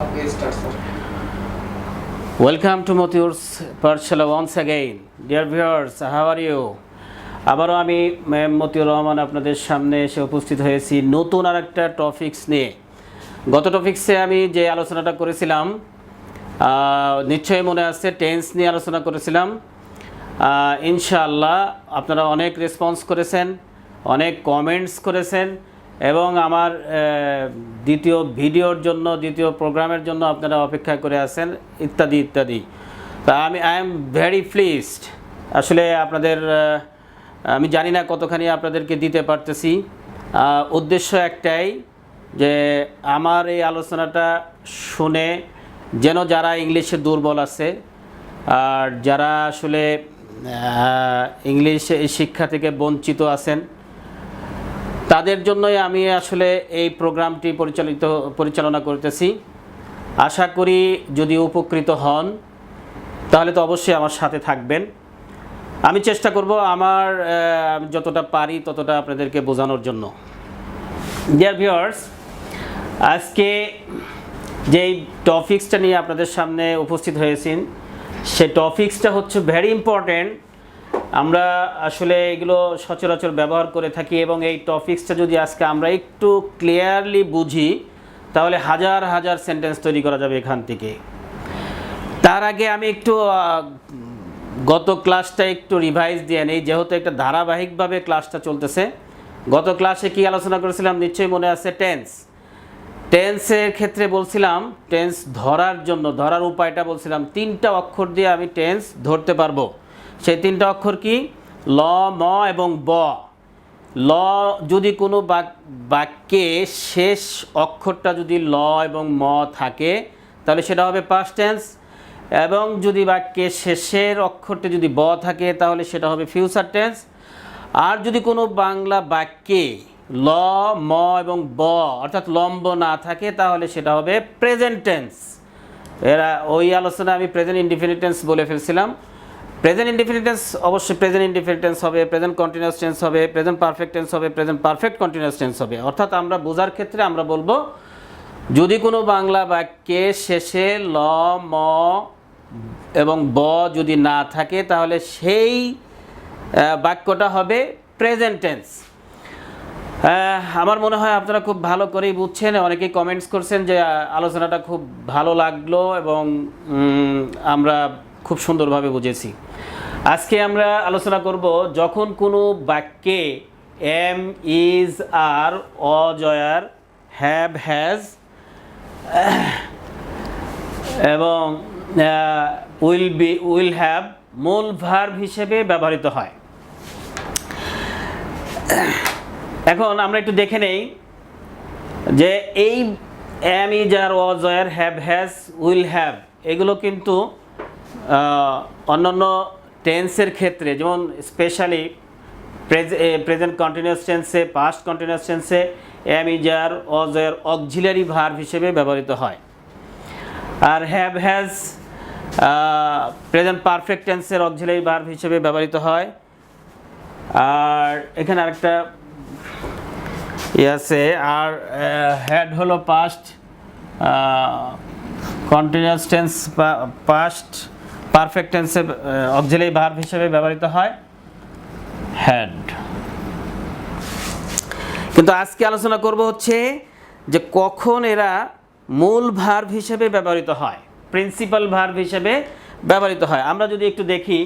Okay, start, sir. Welcome to Motiur's Pathshala once again. Dear viewers, how are you? আবারও আমি মতিউর রহমান আপনাদের সামনে এসে উপস্থিত হয়েছি নতুন আরেকটা টপিকস নিয়ে। গত টপিক্সে আমি যে আলোচনাটা করেছিলাম নিশ্চয়ই মনে আছে, টেন্স নিয়ে আলোচনা করেছিলাম। ইনশাআল্লাহ আপনারা অনেক রেসপন্স করেছেন, অনেক কমেন্টস করেছেন এবং আমার দ্বিতীয় ভিডিওর জন্য, দ্বিতীয় প্রোগ্রামের জন্য আপনারা অপেক্ষা করে আছেন ইত্যাদি ইত্যাদি। তা আই এম ভেরি প্লিজড। আসলে আপনাদের আমি জানি না কতখানি আপনাদেরকে দিতে পারতেছি। উদ্দেশ্য একটাই যে আমার এই আলোচনাটা শুনে যেন যারা ইংলিশে দুর্বল আছে আর যারা আসলে ইংলিশে শিক্ষা থেকে বঞ্চিত আছেন তাদের জন্যই আমি আসলে এই প্রোগ্রামটি পরিচালনা করতেছি। আশা করি যদি উপকৃত হন তাহলে তো অবশ্যই আমার সাথে থাকবেন। আমি চেষ্টা করব আমার যতটা পারি ততটা আপনাদেরকে বোঝানোর জন্য। ডিয়ার ভিউয়ার্স, আজকে যেই টপিক্সটা নিয়ে আপনাদের সামনে উপস্থিত হয়েছি সে টপিক্সটা হচ্ছে ভেরি ইম্পর্ট্যান্ট। আমরা আসলে এগুলো সচরাচর ব্যবহার করে থাকি এবং এই টপিক্সটা যদি আজকে আমরা একটু ক্লিয়ারলি বুঝি তাহলে হাজার হাজার সেন্টেন্স তৈরি করা যাবে এখান থেকে। তার আগে আমি একটু গত ক্লাসটা একটু রিভাইজ দিয়ে নেই, যেহেতু একটা ধারাবাহিকভাবে ক্লাসটা চলতেছে। গত ক্লাসে কি আলোচনা করেছিলাম নিশ্চয়ই মনে আছে, টেন্সের ক্ষেত্রে বলছিলাম টেন্স ধরার উপায়টা বলছিলাম, 3টা অক্ষর দিয়ে আমি টেন্স ধরতে পারবো। সেই 3টা অক্ষর কি? ল, ম এবং ব। ল যদি কোনো বাক্যে শেষ অক্ষরটা যদি ল এবং ম থাকে তাহলে সেটা হবে পাস্ট টেন্স, এবং যদি বাক্যে শেষের অক্ষরটা যদি ব থাকে তাহলে সেটা হবে ফিউচার টেন্স। আর যদি কোনো বাংলা বাক্যে ল, ম এবং ব অর্থাৎ লম্ব না থাকে তাহলে সেটা হবে প্রেজেন্ট টেন্স। ওই আলোচনা আমি প্রেজেন্ট ইনডিফিনিট টেন্স বলে ফেলছিলাম। প্রেজেন্ট ইনডিফিনিট টেন্স অবশ্যই প্রেজেন্ট ইনডিফিনিট টেন্স হবে, প্রেজেন্ট কন্টিনিউয়াস টেন্স হবে, প্রেজেন্ট পারফেক্ট টেন্স হবে, প্রেজেন্ট পারফেক্ট কন্টিনিউয়াস টেন্স হবে। অর্থাৎ আমরা বোঝার ক্ষেত্রে আমরা বলবো যদি কোনো বাংলা বাক্যে শেষে ল, ম এবং ব যদি না থাকে তাহলে সেই বাক্যটা হবে প্রেজেন্ট টেন্স। আমার মনে হয় আপনারা খুব ভালো করেই বুঝছেন, অনেকেই কমেন্টস করছেন যে আলোচনাটা খুব ভালো লাগলো এবং আমরা খুব সুন্দরভাবে বুঝেছি। আজকে আমরা আলোচনা করব যখন কোনো বাক্যে am, is, are, was were, have, has এবং উইল হ্যাভ মূল ভার্ব হিসেবে ব্যবহৃত হয়। এখন আমরা একটু দেখে নেই যে এই am, is, are, was were, have, has, will have এগুলো কিন্তু অন্যান্য টেন্সের ক্ষেত্রে যেমন স্পেশালি প্রেজেন্ট কন্টিনিউয়াস টেন্সে, পাস্ট কন্টিনিউয়াস টেন্সে am, is, are, was were auxiliary verb হিসেবে ব্যবহৃত হয়। আর হ্যাভ, হ্যাজ প্রেজেন্ট পারফেক্ট টেন্সের অক্সিলারি ভার্ব হিসেবে ব্যবহৃত হয়। আর এখানে আরেকটা আছে, আর হ্যাড হলো past continuous tense, past perfect টেন্সে অক্সিলারি ভার্ব হিসেবে ব্যবহৃত হয় হ্যাড। কিন্তু আজকে আলোচনা করব হচ্ছে যে কখন এরা মূল ভার্ব হিসেবে ব্যবহৃত হয়, প্রিন্সিপাল ভার্ব হিসেবে ব্যবহৃত হয়। আমরা যদি একটু দেখি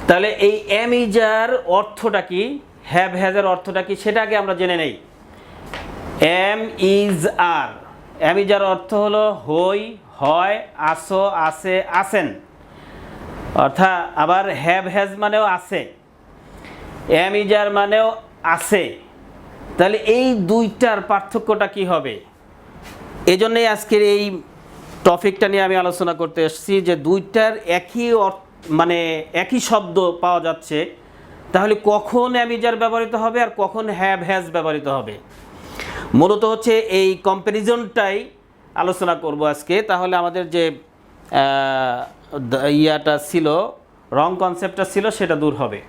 তাহলে এই এম, ইজ, আর অর্থটা কি, হ্যাভ, হ্যাজের অর্থটা কি সেটা আগে আমরা জেনে নেই। Am, is, are, am, is, are অর্থ হলো হই, হয়, আসো, আছে, আসেন। অর্থাৎ আবার হ্যাভ, হ্যাজ মানেও আছে, এম, ইজ, আর মানেও আছে। তাহলে এই দুইটার পার্থক্যটা কি হবে? এই জন্যই আজকের এই টপিকটা নিয়ে আমি আলোচনা করতে এসেছি যে দুইটার একই শব্দ পাওয়া যাচ্ছে, তাহলে কখন এম, ইজ, আর ব্যবহৃত হবে আর কখন হ্যাভ, হ্যাজ ব্যবহৃত হবে। মূলত হচ্ছে এই কম্প্যারিজনটাই আলোচনা করব আজকে। তাহলে আমাদের যে ইয়াটা ছিল, রং কনসেপ্টটা ছিল সেটা দূর হবে।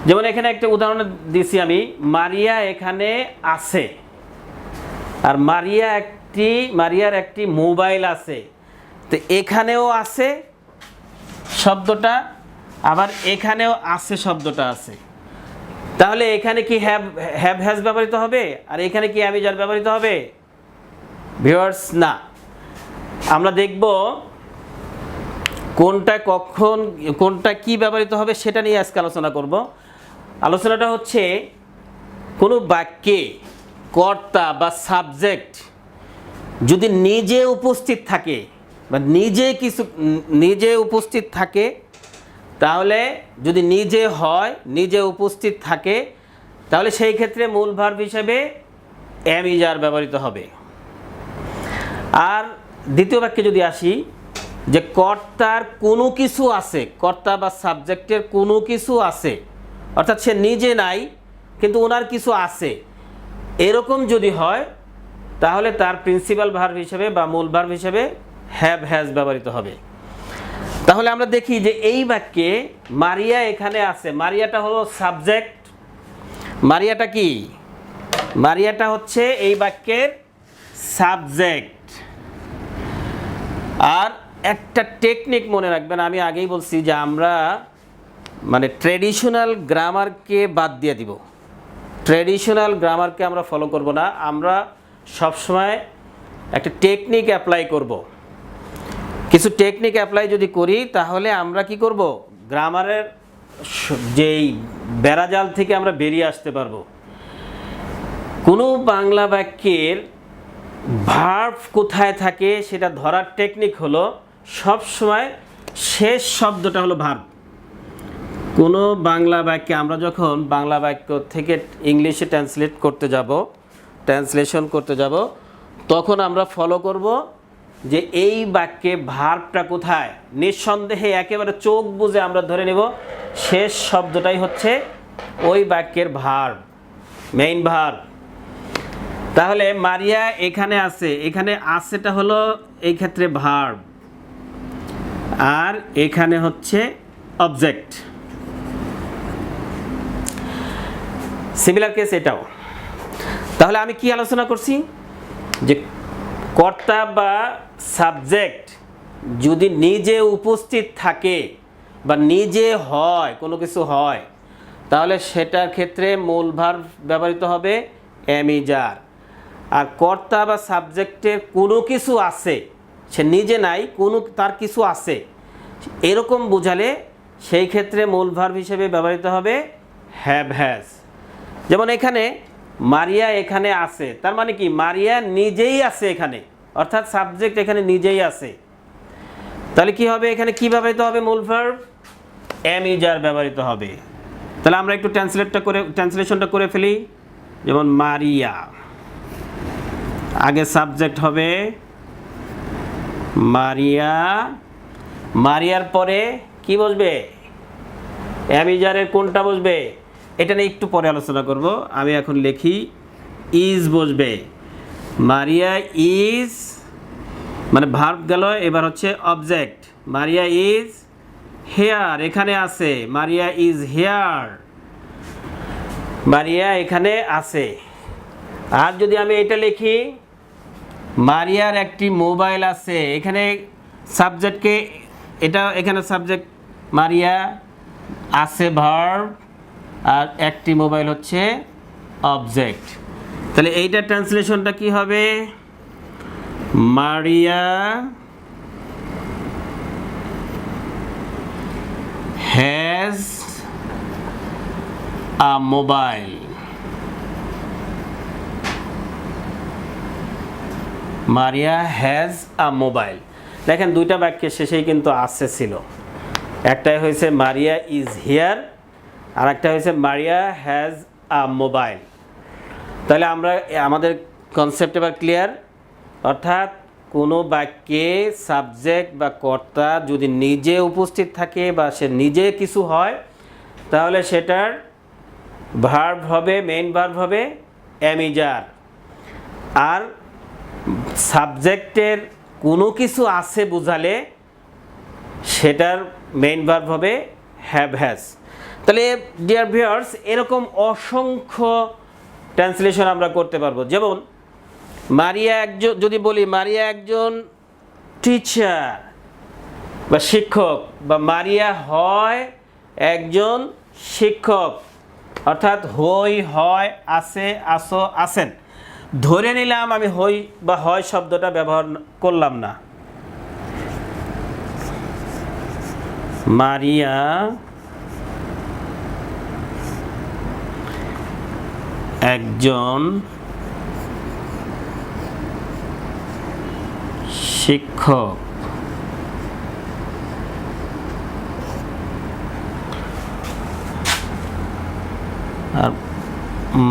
যেমন এখানে একটা উদাহরণ দিছি আমি, মারিয়া এখানে আছে, আর মারিয়া মারিয়ার একটি মোবাইল আছে, তো এখানেও আছে শব্দটা, আবার এখানেও আছে শব্দটা আছে। তাহলে এখানে কি হ্যাভ হ্যাজ ব্যবহৃত হবে, আর এখানে কি অ্যাম ইজ আর ব্যবহৃত হবে? ভিউয়ার্স, না। আমরা দেখব কোনটা কখন কোনটা কি ব্যবহৃত হবে সেটা নিয়ে আজকে আলোচনা করব। আলোচনাটা হচ্ছে কোনো বাক্যে কর্তা বা সাবজেক্ট যদি নিজে উপস্থিত থাকে বা নিজে উপস্থিত থাকে, তাহলে যদি নিজে হয়, নিজে উপস্থিত থাকে, তাহলে সেই ক্ষেত্রে মূল ভার্ব হিসেবে অ্যাম ইজ আর ব্যবহৃত হবে। আর দ্বিতীয় বাক্যে যদি আসি, যে কর্তার কোনো কিছু আছে, কর্তা বা সাবজেক্টের কোনো কিছু আছে, অর্থাৎ সে নিজে নাই কিন্তু ওনার কিছু আছে, এরকম যদি হয়, তাহলে তার প্রিন্সিপাল ভার্ব হিসেবে বা মূল ভার্ব হিসেবে হ্যাভ হ্যাজ ব্যবহৃত হবে। তাহলে আমরা দেখি যে এই বাক্যে মারিয়া এখানে আছে, মারিয়াটা হলো সাবজেক্ট। মারিয়াটা কি? মারিয়াটা হচ্ছে এই বাক্যের সাবজেক্ট। আর একটা টেকনিক মনে রাখবেন, আমি আগেই বলছি যে আমরা মানে ট্র্যাডিশনাল গ্রামারকে বাদ দিয়ে দিব। ট্র্যাডিশনাল গ্রামারকে আমরা ফলো করব না, আমরা সবসময় একটা টেকনিক অ্যাপ্লাই করব। কিছু টেকনিক অ্যাপ্লাই যদি করি, তাহলে আমরা কি করব, গ্রামারের যেই বেড়াজাল থেকে আমরা বেরিয়ে আসতে পারবো। কোনো বাংলা বাক্যের ভার্ব কোথায় থাকে সেটা ধরার টেকনিক হলো সবসময় শেষ শব্দটা হলো ভার্ব। কোনো বাংলা বাক্যে আমরা যখন বাংলা বাক্য থেকে ইংলিশে ট্রান্সলেশন করতে যাব, তখন আমরা ফলো করব যে এই বাক্যে ভার্বটা কোথায়। নিঃসন্দেহে একেবারে চোখ বুজে আমরা ধরে নেব শেষ শব্দটাই হচ্ছে ওই বাক্যের ভার্ব, মেইন ভার্ব। তাহলে মারিয়া এখানে আছে, এখানে আছেটা হলো এই ক্ষেত্রে ভার্ব, আর এখানে হচ্ছে অবজেক্ট। সিমিলার কেস এটাও। তাহলে আমি কি আলোচনা করছি, যে কর্তা বা সাবজেক্ট যদি নিজে উপস্থিত থাকে বা নিজে হয়, কোনো কিছু হয়, তাহলে সেটার ক্ষেত্রে মূল ভার্ব ব্যবহৃত হবে অ্যাম ইজ আর। আর কর্তা বা সাবজেক্টের কোনো কিছু আছে, সে নিজে নাই, তার কিছু আছে, এরকম বোঝালে সেই ক্ষেত্রে মূল ভার্ব হিসেবে ব্যবহৃত হবে হ্যাভ হ্যাজ। যেমন এখানে মারিয়া এখানে আছে, তার মানে কি মারিয়া নিজেই আছে এখানে, অর্থাৎ সাবজেক্ট এখানে নিজেই আছে। তাহলে কি হবে, এখানে কি ব্যবহৃত হবে, মূল ভার্ব অ্যাম ইজ আর ব্যবহৃত হবে। তাহলে আমরা একটু ট্রান্সলেশনটা করে ফেলি। যেমন মারিয়া, আগে সাবজেক্ট হবে মারিয়া, মারিয়ার পরে কি বসবে, অ্যাম ইজ আর এর কোনটা বসবে, এটা নিয়ে একটু পরে আলোচনা করব। আমি এখন লিখি ইজ বসবে। মারিয়া ইজ মানে ভার্ব গেল, এবার হচ্ছে অবজেক্ট। মারিয়া ইজ হেয়ার, এখানে আছে, মারিয়া ইজ হেয়ার, মারিয়া এখানে আছে। আর যদি আমি এটা লিখি মারিয়ার একটি মোবাইল আছে, এখানে সাবজেক্টকে এটা, এখানে সাবজেক্ট মারিয়া, আছে ভার্ব, আর একটি মোবাইল হচ্ছে অবজেক্ট। তাহলে এইটা ট্রান্সলেশনটা কি হবে, মারিয়া has a mobile. Maria has a mobile. দেখেন দুইটা বাক্যের শেষেই কিন্তু আছে ছিল, একটাই হয়েছে মারিয়া ইজ হিয়ার, আর একটা হয়েছে মারিয়া হ্যাজ আ মোবাইল। তাহলে আমাদের কনসেপ্ট এবার ক্লিয়ার। অর্থাৎ কোনো বাক্যে সাবজেক্ট বা কর্তা যদি নিজে উপস্থিত থাকে বা সে নিজে কিছু হয়, তাহলে সেটার ভার্ব হবে, মেইন ভার্ব হবে অ্যাম ইজ আর। আর সাবজেক্টের কোনো কিছু আছে বোঝালে সেটার মেইন ভার্ব হবে হ্যাভ হ্যাজ। তাহলে ডিয়ার ভিউয়ার্স, এরকম অসংখ্য ট্রান্সলেশন আমরা করতে পারবো। যেমন মারিয়া একজন, যদি বলি মারিয়া একজন টিচার বা শিক্ষক, বা মারিয়া হয় একজন শিক্ষক, অর্থাৎ হই, হয়, আছে, আসো, আছেন, ধরে নিলাম আমি হই বা হয় শব্দটা ব্যবহার করলাম না। মারিয়া একজন শিক্ষক, আর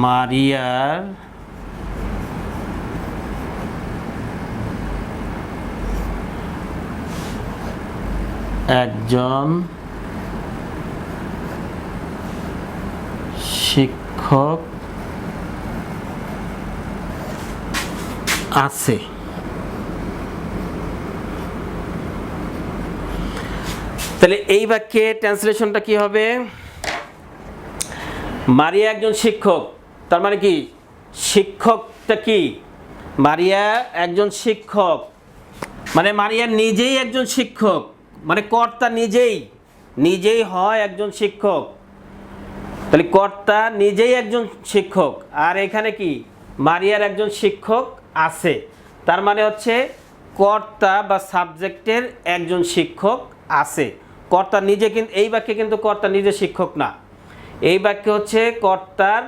মারিয়ার একজন শিক্ষক আছে। তাহলে এই বাক্যে ট্রান্সলেশনটা কি হবে? মারিয়া একজন শিক্ষক, তার মানে কি শিক্ষকটা কি? মারিয়া একজন শিক্ষক মানে মারিয়া নিজেই একজন শিক্ষক, মানে কর্তা নিজেই হয় একজন শিক্ষক। তাহলে কর্তা নিজেই একজন শিক্ষক, আর এখানে কি মারিয়ার একজন শিক্ষক আছে, তার মানে হচ্ছে কর্তা বা সাবজেক্টের একজন শিক্ষক আছে। কর্তা নিজে, কিন্তু এই বাক্যে কিন্তু কর্তা নিজে শিক্ষক না, এই বাক্যে হচ্ছে কর্তার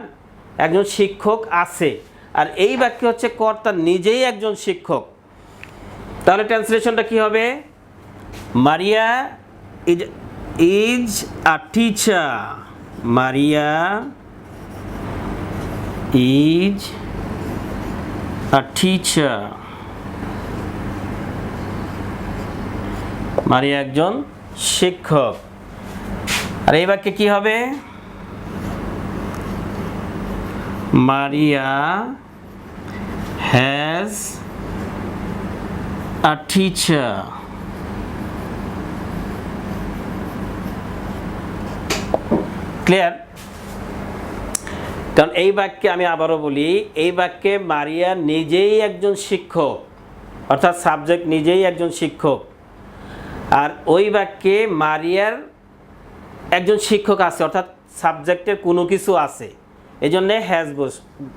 একজন শিক্ষক আছে, আর এই বাক্যে হচ্ছে কর্তা নিজেই একজন শিক্ষক। তাহলে ট্রান্সলেশনটা কি হবে? মারিয়া is a teacher, Maria is a teacher, মারিয়া একজন শিক্ষক। আর এই বাক্যে কি হবে? মারিয়া হ্যাজ আ টিচার। ক্লিয়ার? কারণ এই বাক্যে আমি আবারও বলি, এই বাক্যে মারিয়া নিজেই একজন শিক্ষক, অর্থাৎ সাবজেক্ট নিজেই একজন শিক্ষক, আর ওই বাক্যে মারিয়ার একজন শিক্ষক আছে, অর্থাৎ সাবজেক্টের কোনো কিছু আছে, এই জন্যে হ্যাজ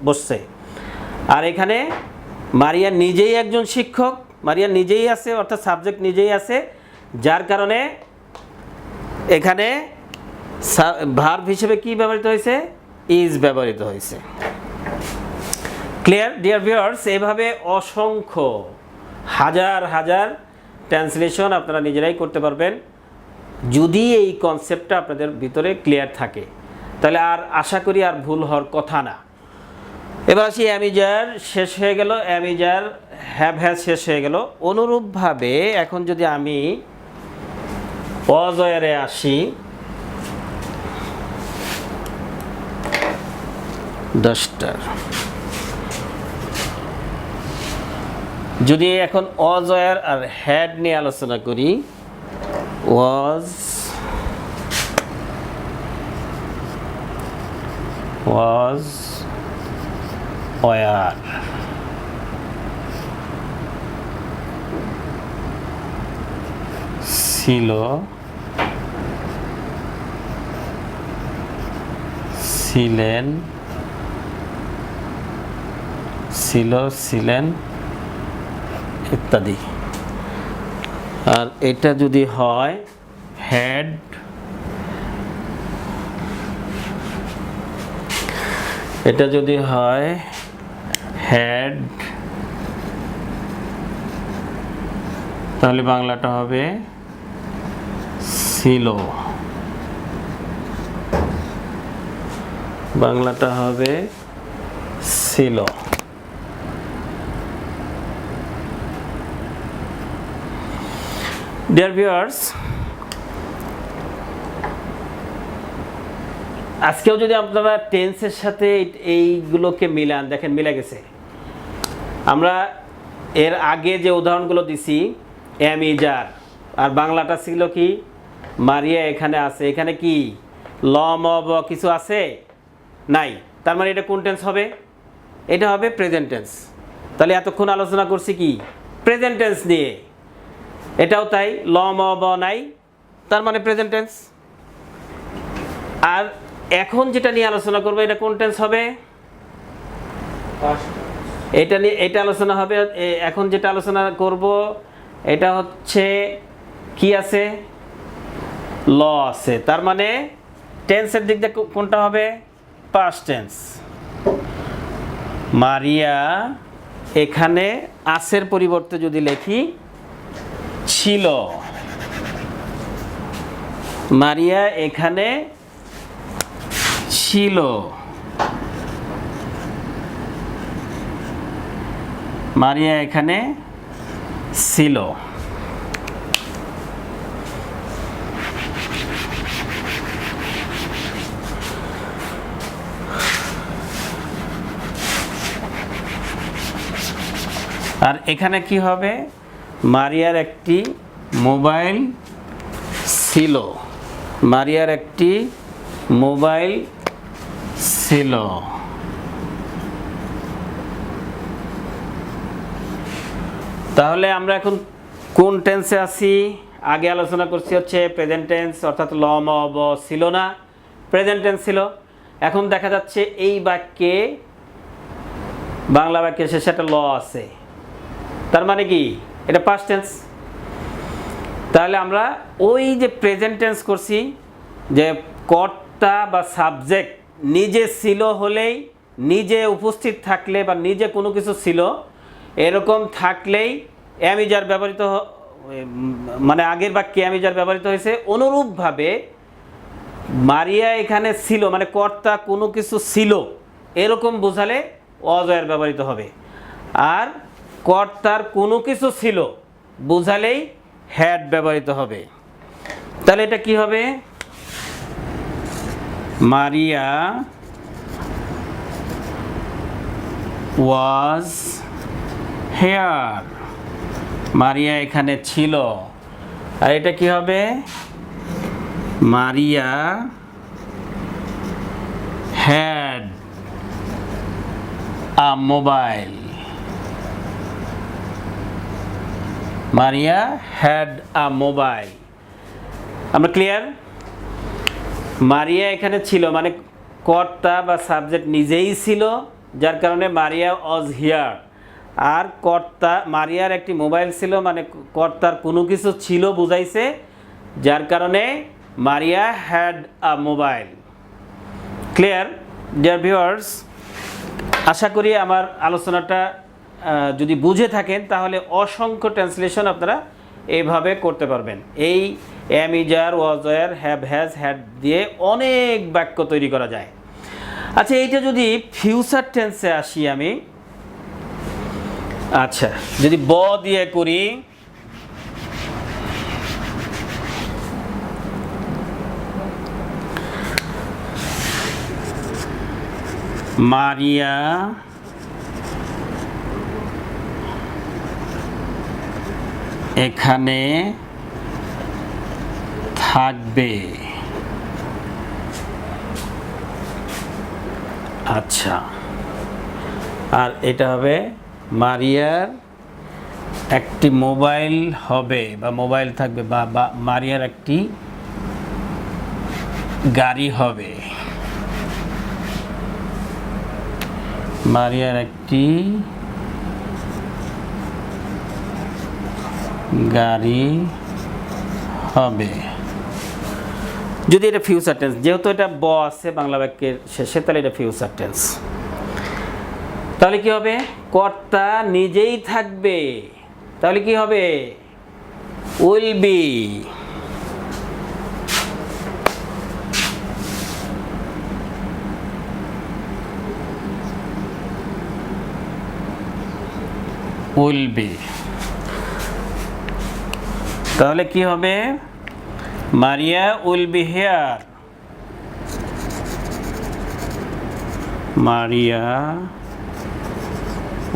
বসছে। আর এখানে মারিয়া নিজেই একজন শিক্ষক, মারিয়া নিজেই আছে, অর্থাৎ সাবজেক্ট নিজেই আছে, যার কারণে এখানে ভার্ব হিসেবে কি ব্যবহৃত হয়েছে? ইজ ব্যবহৃত হয়েছে। Clear dear viewers? এভাবে অসংখ্য হাজার হাজার ট্রান্সলেশন আপনারা নিজেরাই করতে পারবেন, যদি এই কনসেপ্টটা আপনাদের ভিতরে ক্লিয়ার থাকে, তাহলে আর আশা করি আর ভুল হওয়ার কথা না। এবার আসি অ্যামিজার শেষ হয়ে গেল, অ্যামিজার হ্যাভ শেষ হয়ে গেল। অনুরূপভাবে এখন যদি আমি অজয়ারে আসি, 10টার, যদি এখন অজয়ার আর হ্যাড নিয়ে আলোচনা করি, ওয়াজ ওয়ার, ছিল, ছিলেন, ছিলেন ইত্যাদি। আর এটা যদি হয় হ্যাড, এটা যদি হয় হ্যাড, তাহলে বাংলাটা হবে ছিল, বাংলাটা হবে ছিল। ডিয়ার ভিউয়ার্স, আজকেও যদি আপনারা টেন্সের সাথে এইগুলোকে মিলান, দেখেন মিলে গেছে। আমরা এর আগে যে উদাহরণগুলো দিছি, অ্যামিজার, আর বাংলাটা ছিল কি মারিয়া এখানে আছে, এখানে কি লম অব কিছু আছে নাই, তার মানে এটা কোন টেন্স হবে? এটা হবে প্রেজেন্ট টেন্স। তাহলে এতক্ষণ আলোচনা করছি কি প্রেজেন্ট টেন্স নিয়ে, এটাও তাই, ল ম ব নাই, তার মানে প্রেজেন্ট টেন্স। আর এখন যেটা নিয়ে আলোচনা করবো এটা কোন টেন্স হবে? এটা নিয়ে এটা আলোচনা হবে। এখন যেটা আলোচনা করব এটা হচ্ছে কি আছে, ল আছে, তার মানে টেন্সের দিক দিয়ে কোনটা হবে? Past tense. মারিয়া এখানে আছের পরিবর্তে যদি লিখি ছিল, মারিয়া এখানে ছিল, মারিয়া এখানে ছিল। আর এখানে কি হবে? মারিয়ার একটি মোবাইল ছিল, মারিয়ার একটি মোবাইল ছিল। তাহলে আমরা এখন কোন টেন্সে আছি? আগে আলোচনা করছি হচ্ছে প্রেজেন্ট টেন্স, অর্থাৎ ল ম ব ছিল না, প্রেজেন্ট টেন্স ছিল। এখন দেখা যাচ্ছে এই বাক্যে, বাংলা বাক্যে শেষে একটা ল আছে, তার মানে কি এটা পাস্ট টেন্স। তাহলে আমরা ওই যে প্রেজেন্ট টেন্স করছি, যে কর্তা বা সাবজেক্ট নিজে ছিল হলেই, নিজে উপস্থিত থাকলে বা নিজে কোনো কিছু ছিল এরকম থাকলেই অ্যামিজার ব্যবহৃত, মানে আগের বাক্যে অ্যামিজার ব্যবহৃত হয়েছে। অনুরূপভাবে মারিয়া এখানে ছিল মানে কর্তা কোনো কিছু ছিল এরকম বোঝালে অজয়ের ব্যবহৃত হবে। আর কর্তার কোনো কিছু ছিল বোঝালেই হ্যাড ব্যবহৃত হবে। তাহলে এটা কি হবে? মারিয়া ওয়াজ হেয়ার, মারিয়া এখানে ছিল। আর এটা কি হবে? মারিয়া had a mobile, Maria had a mobile. আমরা ক্লিয়ার? মারিয়া এখানে ছিল মানে কর্তা বা সাবজেক্ট নিজেই ছিল, যার কারণে মারিয়া ওয়াজ হিয়ার। আর কর্তা, মারিয়ার একটি মোবাইল ছিল মানে কর্তার কোনো কিছু ছিল বুঝাইছে, যার কারণে Maria had a mobile. Clear dear viewers? আশা করি আমার আলোচনাটা যদি বুঝে থাকেন তাহলে অসংখ্য ট্রান্সলেশন আপনারা এইভাবে করতে পারবেন। এই এম ইজার, ওয়াজার, হ্যাভ, হ্যাজ, হ্যাড দিয়ে অনেক বাক্য তৈরি করা যায়। আচ্ছা, এইটা যদি ফিউচার টেন্সে আসি আমি, আচ্ছা যদি ব দিয়ে করি, মারিয়া এখানে থাকবে। আচ্ছা, আর এটা হবে মারিয়ার একটি মোবাইল হবে বা মোবাইল থাকবে, বা মারিয়ার একটি গাড়ি হবে, মারিয়ার একটি গাড়ি হবে। যদি এটা ফিউচার টেন্স, যেহেতু এটা ব আছে বাংলা বাক্যের শেষে, তাহলে এটা ফিউচার টেন্স। তাহলে কি হবে? কর্তা নিজেই থাকবে, তাহলে কি হবে? Will be. Will be. তাহলে কি হবে? Maria will be here, Maria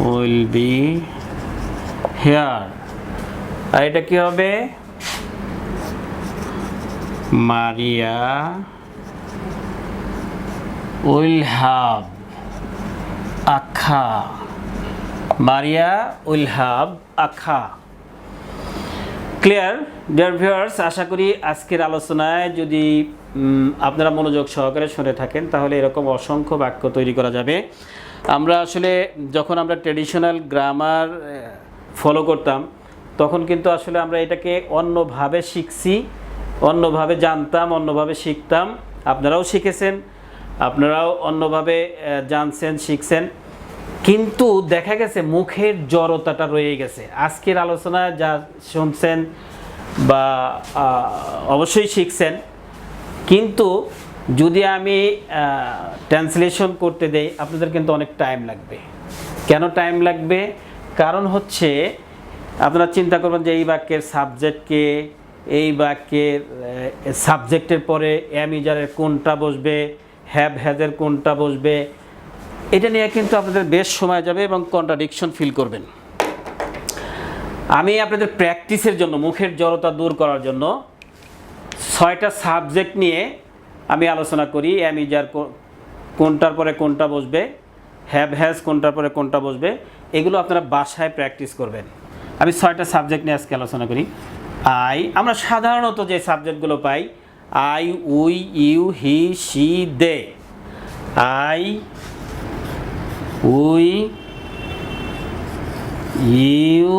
will be here. আর এটা কি হবে? Maria will have a car, Maria will have a খা। ক্লিয়ার ডিয়ার ভিউয়ার্স, আশা করি আজকের আলোচনায় যদি আপনারা মনোযোগ সহকারে শুনে থাকেন তাহলে এরকম অসংখ্য বাক্য তৈরি করা যাবে। আমরা আসলে যখন আমরা ট্র্যাডিশনাল গ্রামার ফলো করতাম তখন কিন্তু আসলে আমরা এটাকে অন্যভাবে শিখছি, অন্যভাবে জানতাম, অন্যভাবে শিখতাম। আপনারাও শিখেছেন, আপনারাও অন্যভাবে জানছেন, শিখছেন, কিন্তু দেখা গেছে মুখের জড়তাটা রয়ে গেছে। আজকের আলোচনায় যা শুনছেন বা অবশ্যই শিখছেন, কিন্তু যদি আমি ট্রান্সলেশন করতে দেই আপনাদের কিন্তু অনেক টাইম লাগবে। কেন টাইম লাগবে? কারণ হচ্ছে আপনারা চিন্তা করবেন যে এই বাক্যের সাবজেক্টকে, এই বাক্যের সাবজেক্টের পরে এম ইজারের কোনটা বসবে, হ্যাভ হ্যাজের কোনটা বসবে, এটা নিয়ে কিন্তু আপনাদের বেশ সময় যাবে এবং কন্ট্রাডিকশন ফিল করবেন। আমি আপনাদের প্র্যাকটিসের জন্য, মুখের জড়তা দূর করার জন্য 6টা সাবজেক্ট নিয়ে আমি আলোচনা করি। এম ইজার কোনটার পরে কোনটা বসবে, হ্যাভ হ্যাজ কোনটার পরে কোনটা বসবে, এগুলো আপনারা বাসায় প্র্যাকটিস করবেন। আমি 6টা সাবজেক্ট নিয়ে আজকে আলোচনা করি। আমরা সাধারণত যে সাবজেক্টগুলো পাই, I, we, you, he, she, they. I, we, you,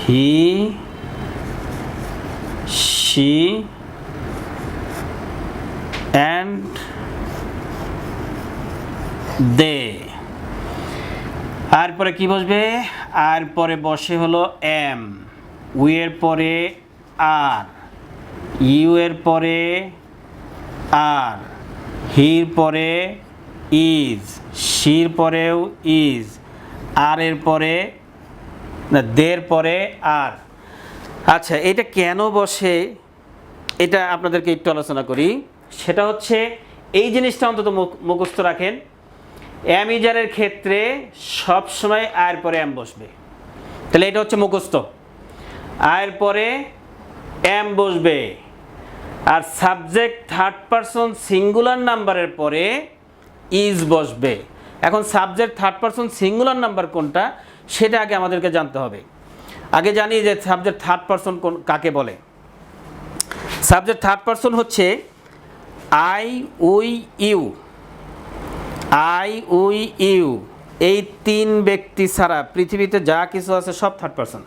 he, she and they. আর পরে কি বসবে? আর পরে বসে হলো এম, উই এর পরে আর, ইউ এর পরে আর, হির পরে ইজ, শির পরেও ইজ, আর এর পরে না, দের পরে আর। আচ্ছা, এটা কেন বসে এটা আপনাদেরকে একটু আলোচনা করি। সেটা হচ্ছে এই জিনিসটা অন্তত মুখস্থ রাখেন, এম ইজারের ক্ষেত্রে সবসময় আয়ের পরে এম বসবে। তাহলে এটা হচ্ছে মুখস্থ, আয়ের পরে এম বসবে। আর সাবজেক্ট থার্ড পারসন সিঙ্গুলার নাম্বারের পরে ইজ বসবে। এখন subject third person singular number কোনটা সেটা আগে আমাদেরকে জানতে হবে। আগে জানি যে সাবজেক্ট থার্ড পারসন কাকে বলে। সাবজেক্ট থার্ড পারসন হচ্ছে I, we, you. I, we, you এই 3 ব্যক্তি ছাড়া পৃথিবীতে যা কিছু আছে সব থার্ড পারসন।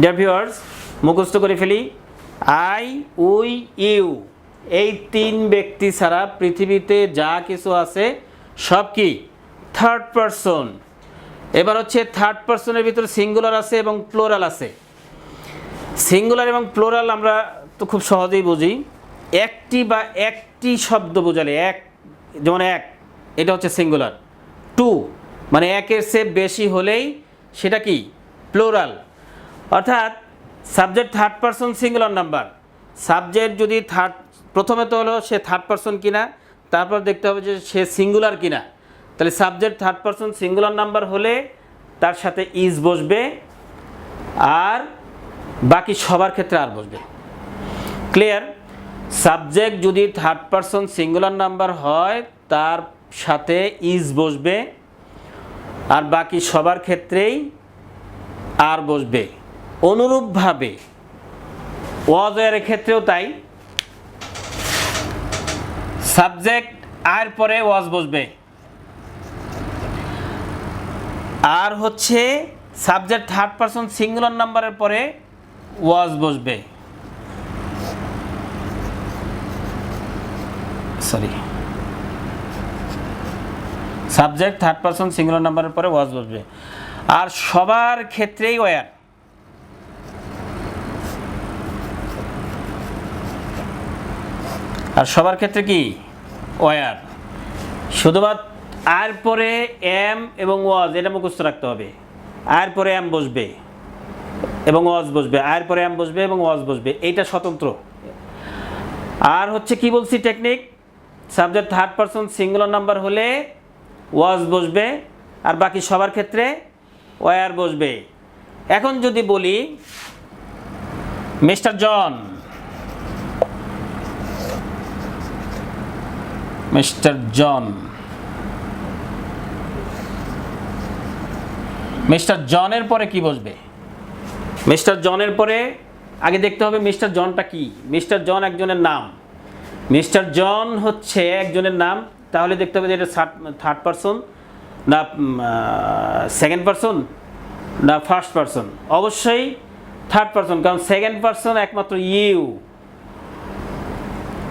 ডিয়ার ভিউয়ার্স, মুখস্থ করে ফেলি, আই, উই, ইউ এই 3 ব্যক্তি ছাড়া পৃথিবীতে যা কিছু আছে সব কি? Third person. এবার হচ্ছে থার্ড পারসনের ভিতরে সিঙ্গুলার আছে এবং প্লোরাল আছে। সিঙ্গুলার এবং প্লোরাল আমরা তো খুব সহজেই বুঝি। একটি বা একটি শব্দ বোঝালে, এক যেমন এক, এটা হচ্ছে সিঙ্গুলার। টু মানে একের চেয়ে বেশি হলেই সেটা কি? প্লোরাল। অর্থাৎ subject third person singular number. Subject যদি প্রথমে তো হলো সে থার্ড পারসন কিনা, তারপর দেখতে হবে যে সে সিঙ্গুলার কিনা। তাহলে subject third person singular number হলে তার সাথে ইজ বসবে, আর বাকি সবার ক্ষেত্রে আর বসবে। ক্লিয়ার? সাবজেক্ট যদি থার্ড পারসন সিঙ্গুলার নাম্বার হয় তার সাথে ইজ বসবে, আর বাকি সবার ক্ষেত্রেই আর বসবে। অনুরূপভাবে ওয়াজ এর ক্ষেত্রেও তাই, সাবজেক্ট আর পরে ওয়াজ বসবে, আর হচ্ছে সাবজেক্ট থার্ড পারসন সিঙ্গুলার নাম্বারের পরে ওয়াজ বসবে। Sorry, subject third person singular নাম্বারের পরে ওয়াজ বসবে, আর সবার ক্ষেত্রেই ওয়ার। আর সবার ক্ষেত্রে কি? ওয়ার। শুধুমাত্র আর পরে এম এবং ওয়াজ, এটা মুখস্থ রাখতে হবে। আর পরে এম বসবে এবং ওয়াজ বসবে, আর পরে এম বসবে এবং ওয়াজ বসবে, এইটা স্বতন্ত্র। আর হচ্ছে কি বলছি technique, subject third person singular number হলে ওয়াজ বসবে, আর বাকি সবার ক্ষেত্রে ওয়ার বসবে। এখন যদি বলি mister John, mister John mister জনের পরে কি বসবে? মিস্টার জনের পরে আগে দেখতে হবে মিস্টার জনটা কি। মিস্টার জন একজনের নাম, মিস্টার জন হচ্ছে একজনের নাম, তাহলে দেখতে হবে যে এটা থার্ড পারসন না সেকেন্ড পারসন না ফার্স্ট পারসন। অবশ্যই থার্ড পারসন, কারণ সেকেন্ড পারসন একমাত্র ইউ,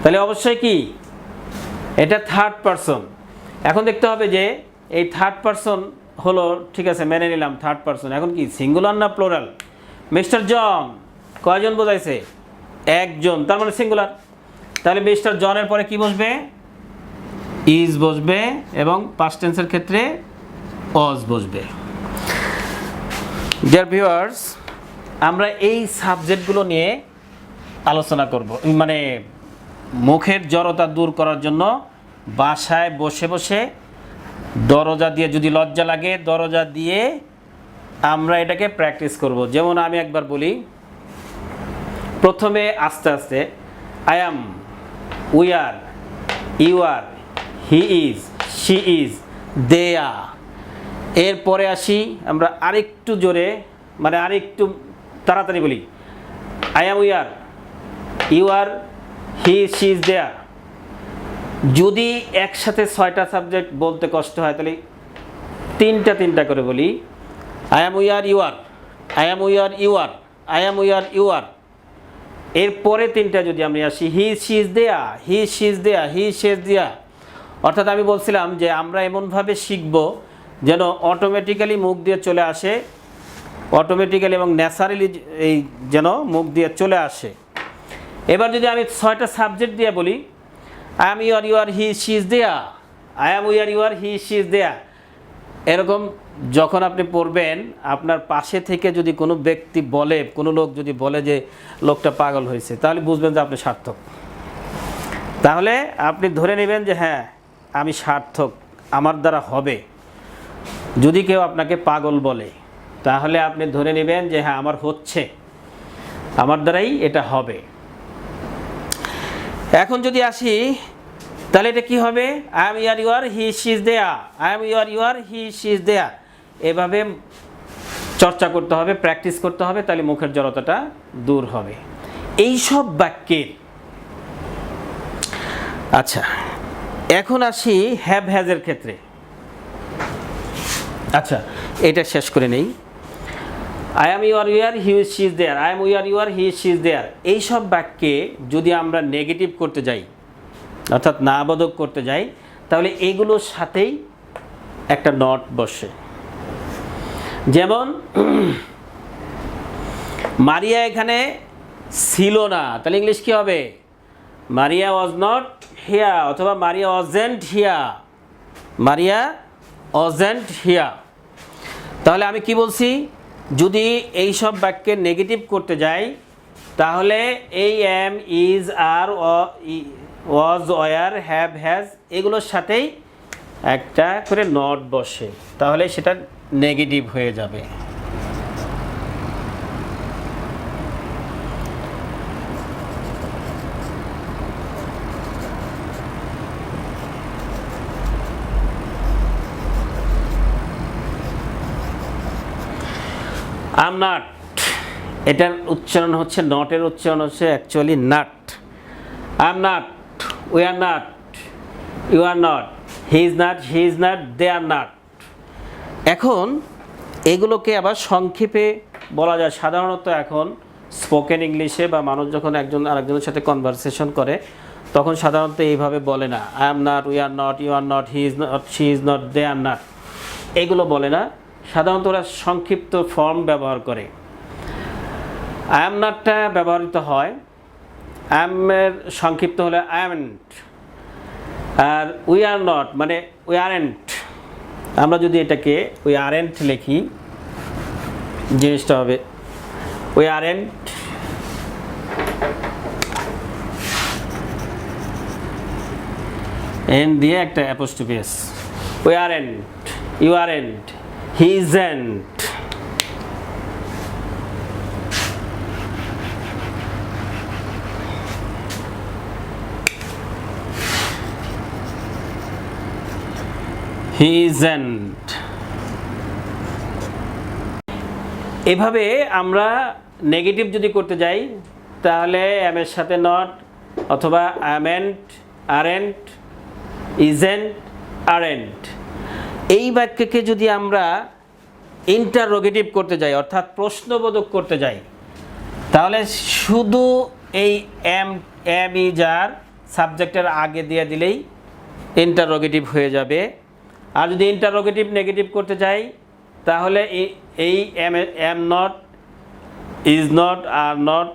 তাহলে অবশ্যই কি এটা থার্ড পারসন। এখন দেখতে হবে যে এই থার্ড পারসন হলো, ঠিক আছে মেনে নিলাম থার্ড পারসন, এখন কি সিঙ্গুলার না প্লোরাল? মিস্টার জন কয়জন বোঝাইছে? একজন, তার মানে সিঙ্গুলার। তাহলে মিস্টার জনের পরে কি বসবে? ইজ বসবে, এবং পাস্ট টেন্সের ক্ষেত্রে অজ বসবে। ডিয়ার ভিউয়ার্স, আমরা এই সাবজেক্টগুলো নিয়ে আলোচনা করব, মানে মুখের জড়তা দূর করার জন্য বাসায় বসে বসে দরজা দিয়ে, যদি লজ্জা লাগে দরজা দিয়ে আমরা এটাকে প্র্যাকটিস করব। যেমন আমি একবার বলি, প্রথমে আস্তে আস্তে I am, we are, you are, he is, she is, they are. এরপরে আসি আমরা আরেকটু জোরে, মানে আরেকটু তাড়াতাড়ি বলি, I am, we are, you are, he is, she is, they are. যদি একসাথে 6টা সাবজেক্ট বলতে কষ্ট হয় তাহলে তিনটা করে বলি, I am, we are, you are, I am, we are, you are, I am, we are, you are. এরপরে 3টা যদি আমি আসি, হি শি ইজ দেয়া, হি শি ইজ দেয়া, হি শি ইজ দেয়া। অর্থাৎ আমি বলছিলাম যে আমরা এমনভাবে শিখব যেন অটোমেটিক্যালি মুখ দিয়ে চলে আসে, অটোমেটিক্যালি এবং ন্যাচারালি এই যেন মুখ দিয়ে চলে আসে। এবার যদি আমি 6টা সাবজেক্ট দিয়ে বলি, I am, you are, you are, he she is they're, I am, we are, you are, he she is they're. এরকম যখন আপনি পড়বেন, আপনার পাশে থেকে যদি কোনো ব্যক্তি বলে, কোনো লোক যদি বলে যে লোকটা পাগল হয়েছে, তাহলে বুঝবেন যে আপনি সার্থক। তাহলে আপনি ধরে নেবেন যে হ্যাঁ আমি সার্থক, আমার দ্বারা হবে। যদি কেউ আপনাকে পাগল বলে তাহলে আপনি ধরে নেবেন যে হ্যাঁ আমার হচ্ছে, আমার দ্বারাই এটা হবে। এখন যদি আসি তাহলে এটা কি হবে? I am, you are, you are, he she is they're, I am, you are, you are, he she is they're. এভাবে চর্চা করতে হবে, প্র্যাকটিস করতে হবে, তাহলে মুখের জড়তাটা দূর হবে এই সব বাক্যের। আচ্ছা, এখন আসি হ্যাভ হ্যাজের ক্ষেত্রে। আচ্ছা, এটা শেষ করে নেই। I am, you are, you are, he is, she is they're, I am, we are, you are, he is, she is they're. এই সব বাক্যে যদি আমরা নেগেটিভ করতে যাই, অর্থাৎ না বোধক করতে যাই, তাহলে এগুলোর সাথেই একটা নট বসে। যেমন মারিয়া এখানে ছিল না, তাহলে ইংলিশ কি হবে? মারিয়া ওয়াজ নট হিয়ার, অথবা মারিয়া wasn't here, Maria wasn't here. তাহলে আমি কি বলছি? যদি এই সব বাক্যে নেগেটিভ করতে যাই তাহলে এই am, is, are, was, were, have, has এগুলোর সাথেই একটা করে নট বসে, তাহলে সেটা নেগেটিভ হয়ে যাবে। আম নাট, এটার উচ্চারণ হচ্ছে, নটের উচ্চারণ হচ্ছে actually not. I am not, we are not, you are not, he is not, he is not, they are not. এখন এগুলোকে আবার সংক্ষেপে বলা যায়। সাধারণত এখন স্পোকেন ইংলিশে বা মানুষ যখন একজন আরেকজনের সাথে কনভারসেশন করে তখন সাধারণত এইভাবে বলে না, I am not, we are not, you are not, he is not, she is not, they are not, এগুলো বলে না। সাধারণত ওরা সংক্ষিপ্ত ফর্ম ব্যবহার করে। আই এম নটটা ব্যবহৃত হয়, আই এমের সংক্ষিপ্ত হলে আই এমন্ট, আর উই আর নট মানে উই আরেন্ট। আমরা যদি এটাকে উই আরেন্ট লিখি, জিনিসটা হবে উই আরেন্ট এন দিয়ে একটা apostrophe S, we aren't, you aren't, he isn't. He isn't. এভাবে আমরা নেগেটিভ যদি করতে যাই তাহলে এম এর সাথে নট অথবা অ্যামেন্ট, আরেন্ট, ইজেন্ট, আরেন্ট, এই বাক্যকে যদি আমরা ইন্টারোগেটিভ করতে যাই অর্থাৎ প্রশ্নবোধক করতে যাই তাহলে শুধু এই এম ইজ আর সাবজেক্টের আগে দিয়ে দিলেই ইন্টারোগেটিভ হয়ে যাবে। আর যদি ইন্টারোগেটিভ নেগেটিভ করতে যাই তাহলে এই am not, is not, R not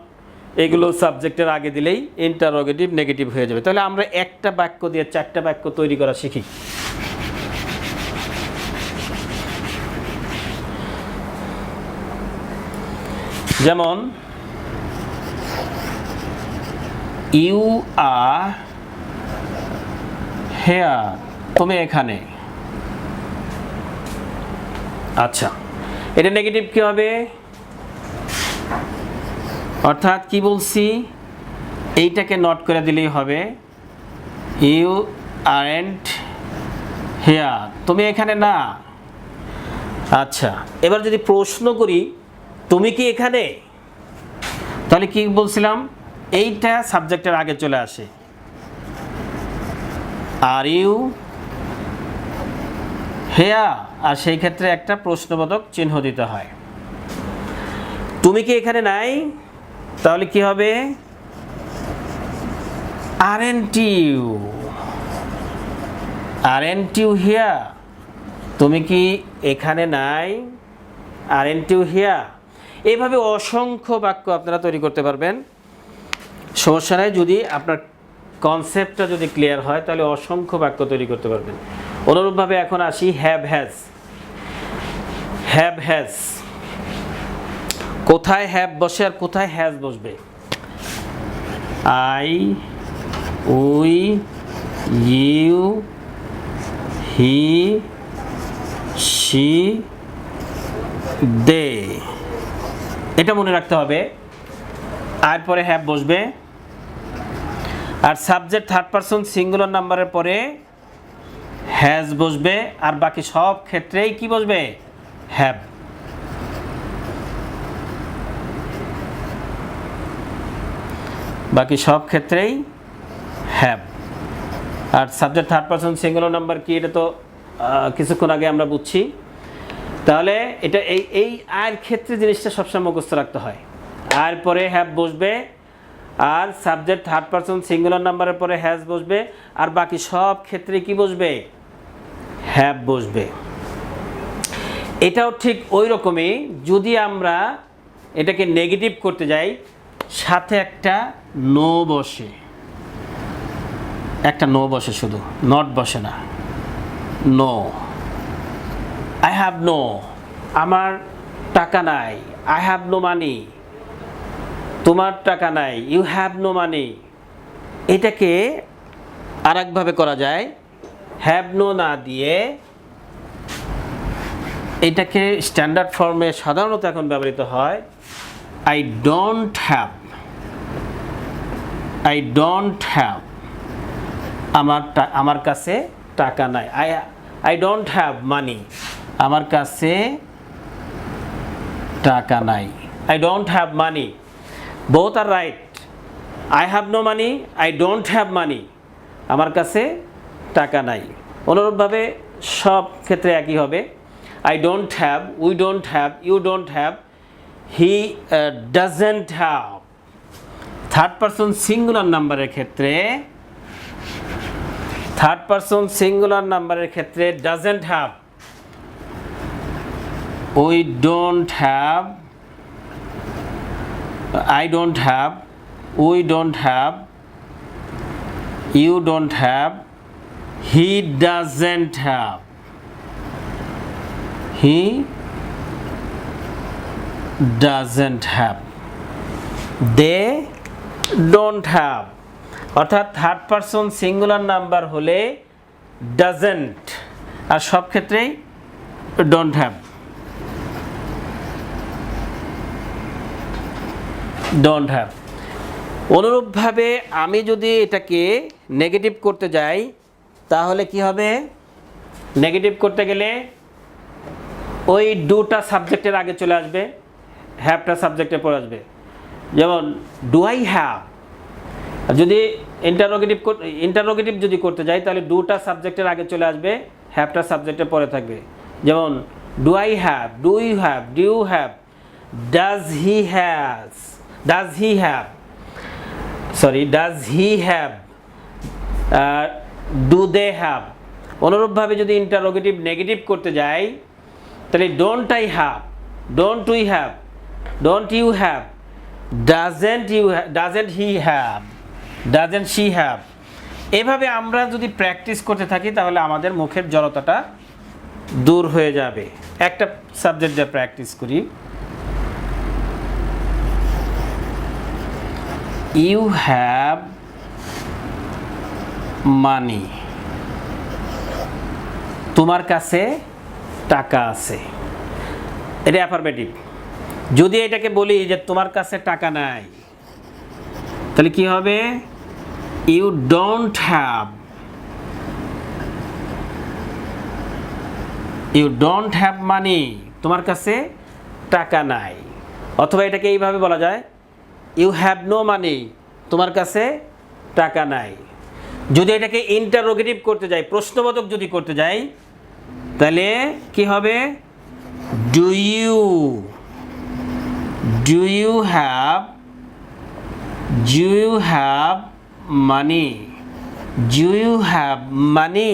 এগুলো সাবজেক্টের আগে দিলেই ইন্টারোগেটিভ নেগেটিভ হয়ে যাবে। তাহলে আমরা একটা বাক্য দিয়ে 4টা বাক্য তৈরি করা শিখি। যেমন ইউ আর হেয়ার, তুমি এখানে। আচ্ছা, এটা নেগেটিভ কি হবে? অর্থাৎ কি বলছি, এইটাকে নট করে দিলেই হবে ইউ আরেন্ট হেয়ার, তুমি এখানে না। আচ্ছা, এবার যদি প্রশ্ন করি তুমি কি এখানে, তাহলে কি বলছিলাম, এইটা সাবজেক্টের আগে চলে আসে, আর ইউ হেয়ার, আর সেই ক্ষেত্রে একটা প্রশ্নবোধক চিহ্ন দিতে হয়। তুমি কি এখানে নাই, তাহলে কি হবে, aren't you, aren't you here, তুমি কি এখানে নাই, আরেন্ট ইউ হিয়ার। এইভাবে অসংখ্য বাক্য আপনারা তৈরি করতে পারবেন, সমস্যা নাই। যদি আপনার কনসেপ্টটা যদি ক্লিয়ার হয় তাহলে অসংখ্য বাক্য তৈরি করতে পারবেন। অনুরূপভাবে এখন আসি হ্যাভ হ্যাজ। হ্যাভ হ্যাজ, কোথায় হ্যাভ বসে আর কোথায় হ্যাজ বসবে? I, we, you, he, she, they, এটা মনে রাখতে হবে। আর পরে হ্যাভ বসবে, আর সাবজেক্ট থার্ড পারসন সিঙ্গুলার নাম্বারের পরে হ্যাজ বসবে, আর বাকি সব ক্ষেত্রেই কি বসবে, হ্যাভ। বাকি সব ক্ষেত্রেই হ্যাভ। আর subject third person singular number কি, এটা তো কিছুক্ষণ আগে আমরা বুঝছি। তাহলে এটা এই আয়ের ক্ষেত্রে জিনিসটা সবসময় মুখস্থ রাখতে হয়। আর পরে হ্যাভ বসবে, আর সাবজেক্ট থার্ড পারসন সিঙ্গুলার নাম্বারের পরে হ্যাজ বসবে, আর বাকি সব ক্ষেত্রে কি বসবে, হ্যাভ বসবে। এটাও ঠিক ওই রকমই, যদি আমরা এটাকে নেগেটিভ করতে যাই সাথে একটা নো বসে, একটা নো বসে, শুধু নট বসে না, নো। আই হ্যাভ নো, আমার টাকা নাই, আই হ্যাভ নো মানি, তোমার টাকা নাই, ইউ হ্যাভ নো মানি। এটাকে আর একভাবে করা যায়, হ্যাভ নো না দিয়ে এটাকে স্ট্যান্ডার্ড ফর্মে সাধারণত এখন ব্যবহৃত হয়, I don't have, I don't have, আমার কাছে টাকা নাই। আই ডোন্ট হ্যাভ মানি, আমার কাছে টাকা নাই। I don't have money, both are right. I have no money, I don't have money, আমার কাছে টাকা নাই। অনুরূপভাবে সব ক্ষেত্রে একই হবে, I don't have, we don't have, you don't have, he doesn't have. Third person singular নাম্বারের ক্ষেত্রে, থার্ড পারসন সিঙ্গুলার নাম্বারের ক্ষেত্রে doesn't have, we don't have, I don't have, we don't have, you don't have, he doesn't have, he doesn't have, they don't have। অর্থাৎ third person singular number হলে doesn't, আর সব ক্ষেত্রেই don't have, don't have. অনুরূপভাবে আমি যদি এটাকে negative করতে যাই তাহলে কি হবে, নেগেটিভ করতে গেলে ওই ডুটা সাবজেক্টের আগে চলে আসবে, হ্যাভটা সাবজেক্টের পরে আসবে। যেমন ডু আই হ্যাভ, যদি ইন্টারোগেটিভ যদি করতে যাই তাহলে ডুটা সাবজেক্টের আগে চলে আসবে, হ্যাভটা সাবজেক্টের পরে থাকবে। যেমন do I have, do you have, do you have, does he have, do they have. অনুরূপভাবে যদি ইন্টারোগেটিভ নেগেটিভ করতে যাই তাহলে don't I have, don't we have, don't you have, doesn't he have, doesn't she have. এভাবে আমরা যদি practice করতে থাকি তাহলে আমাদের মুখের জড়তাটা দূর হয়ে যাবে। একটা সাবজেক্ট দিয়ে প্র্যাকটিস করি। ইউ হ্যাভ মানি, তোমার কাছে টাকা আছে। এটা অ্যাফারমেটিভ। যদি এটাকে বলি যে তোমার কাছে টাকা নাই, তাহলে কি হবে? ইউ ডোন্ট হ্যাভ মানি, তোমার কাছে টাকা নাই। অথবা এটাকে এইভাবে বলা যায়, ইউ হ্যাভ নো মানি, তোমার কাছে টাকা নাই। যদি এটাকে ইন্টারোগেটিভ করতে যাই, প্রশ্নবোধক যদি করতে যাই, তাহলে কি হবে? Do you have money, do you have money,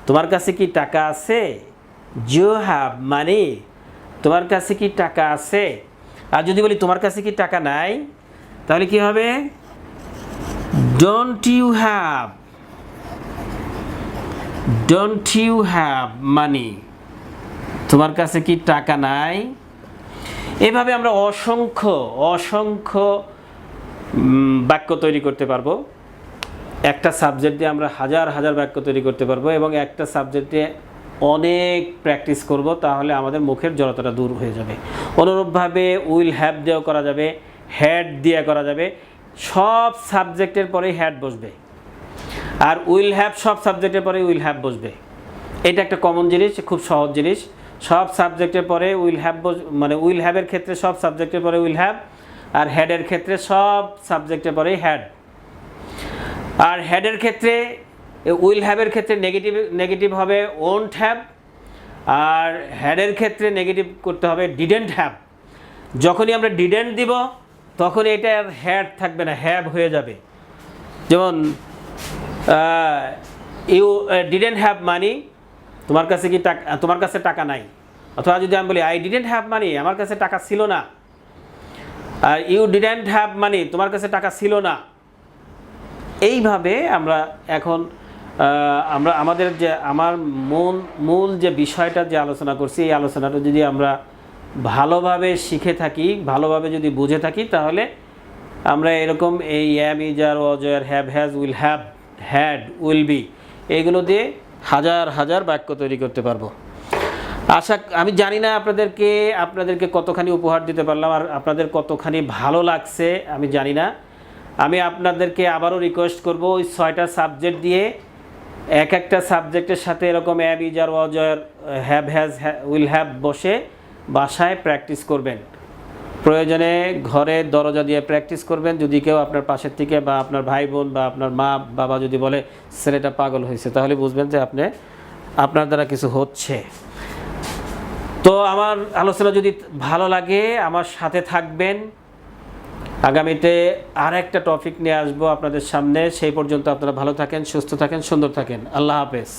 তোমার কাছে কি টাকা আছে? ডু হ্যাভ মানি, তোমার কাছে কি টাকা আছে? আর যদি বলি তোমার কাছে কি টাকা নাই, তাহলে কি হবে? ডোন্ট ইউ হ্যাভ মানি, তোমার কাছে কি টাকা নাই? এভাবে আমরা অসংখ্য বাক্য তৈরি করতে পারবো। একটা সাবজেক্ট দিয়ে আমরা হাজার বাক্য তৈরি করতে পারবো, এবং একটা সাবজেক্টে অনেক প্র্যাকটিস করব, তাহলে আমাদের মুখের জড়তাটা দূর হয়ে যাবে। অনুরূপভাবে উইল হ্যাভ দিয়েও করা যাবে, হ্যাড দিয়ে করা যাবে। সব সাবজেক্টের পরেই হ্যাড বসবে, আর উইল হ্যাভ সব সাবজেক্টের পরে উইল হ্যাভ বসবে। এটা একটা কমন জিনিস, খুব সহজ জিনিস। সব সাবজেক্টের পরে উইল হ্যাভ, মানে উইল হ্যাভের ক্ষেত্রে সব সাবজেক্টের পরে উইল হ্যাভ, আর হেডের ক্ষেত্রে সব সাবজেক্টের পরেই হ্যাড। আর হেডের ক্ষেত্রে, উইল হ্যাভের ক্ষেত্রে নেগেটিভ হবে ওন্ট হ্যাভ, আর হেডের ক্ষেত্রে নেগেটিভ করতে হবে ডিডেন্ট হ্যাভ। যখনই আমরা ডিডেন্ট দিব তখন এটা আর হ্যাড থাকবে না, হ্যাভ হয়ে যাবে। যেমন ইউ ডিডেন্ট হ্যাভ মানি, তোমার কাছে টাকা নাই। অথবা যদি আমি বলি আই ডিডেন্ট হ্যাভ মানি, আমার কাছে টাকা ছিল না। আর ইউ ডিডেন্ট হ্যাভ মানি, তোমার কাছে টাকা ছিল না। এইভাবে আমরা এখন আমাদের যে মূল যে বিষয়টা যে আলোচনা করছি, এই আলোচনাটা যদি আমরা ভালোভাবে শিখে থাকি, ভালোভাবে যদি বুঝে থাকি, তাহলে আমরা এরকম এই am, is, are, was, were, have, has, will have, had, will be, এইগুলো দিয়ে হাজার বাক্য তৈরি করতে পারবো। আমি জানি না আপনাদেরকে কতখানি উপহার দিতে পারলাম, আর আপনাদের কতখানি ভালো লাগছে আমি জানি না। আমি আপনাদেরকে আবারও রিকোয়েস্ট করব, ওই 6টা সাবজেক্ট দিয়ে একটা সাবজেক্টের সাথে এরকম am, is, are, was, were, have, has, will have বসে বাসায় প্র্যাকটিস করবেন। প্রয়োজনে ঘরে দরজা দিয়ে প্র্যাকটিস করবেন। যদি কেউ আপনার পাশের থেকে বা আপনার ভাই বোন বা আপনার মা বাবা যদি বলে ছেলেটা পাগল হয়েছে, তাহলে বুঝবেন যে আপনার দ্বারা কিছু হচ্ছে। তো আমার আলোচনা যদি ভালো লাগে আমার সাথে থাকবেন। আগামীতে আর একটা টপিক নিয়ে আসবো আপনাদের সামনে। সেই পর্যন্ত আপনারা ভালো থাকেন, সুস্থ থাকেন, সুন্দর থাকেন। আল্লাহ হাফেজ।